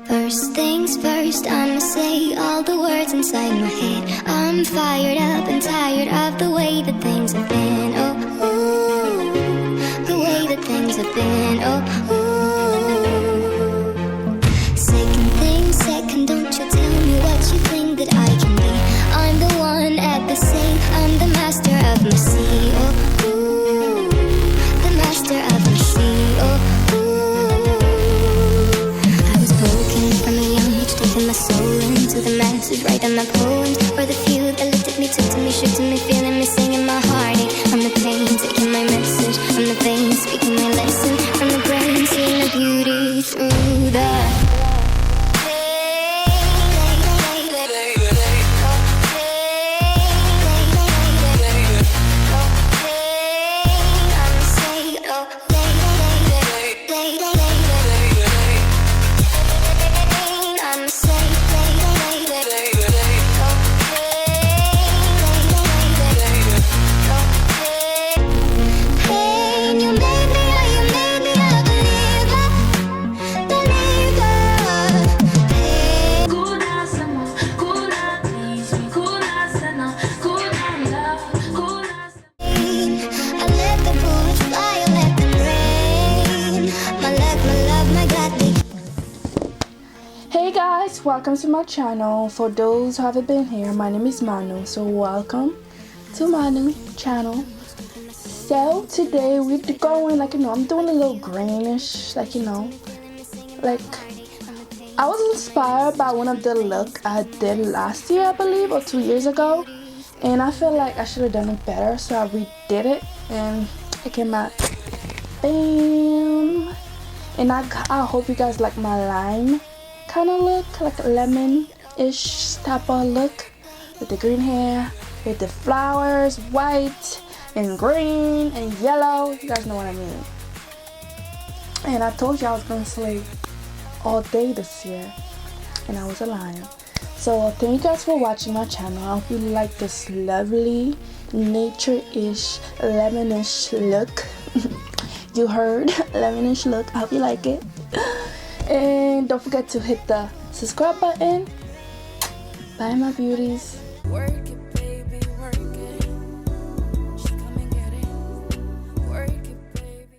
First things first, I'ma say all the words inside my head. I'm fired up and tired of the way that things have been. Oh, ooh, the way that things have been. Oh, ooh. Second thing, second, don't you tell me what you think that I can be. I'm the one at the sea, I'm the master of my sea. Oh, ooh, the master of my sea. Oh, my soul into the masses, write on my poems for the few that looked at me, took to me, shook to me, feeling me, singing my heartache. I'm the pain, taking my message. I'm the vein, speaking my lesson. From the brain, seeing the beauty through the welcome to my channel. For those who haven't been here, my name is Manu, so welcome to my new channel. So today we're going, like, I'm doing a little greenish, like, like I was inspired by one of the look I did last year, I believe, or 2 years ago, and I feel like I should have done it better, so I redid it and it came out bam. And I hope you guys like my lime kind of look, like a lemon-ish type of look with the green hair, with the flowers, white and green and yellow. You guys know what I mean. And I told you I was gonna slay all day this year, and I was a lion. So thank you guys for watching my channel. I hope you like this lovely nature-ish lemonish look. You heard, lemonish look. I hope you like it. And don't forget to hit the subscribe button. Bye my beauties.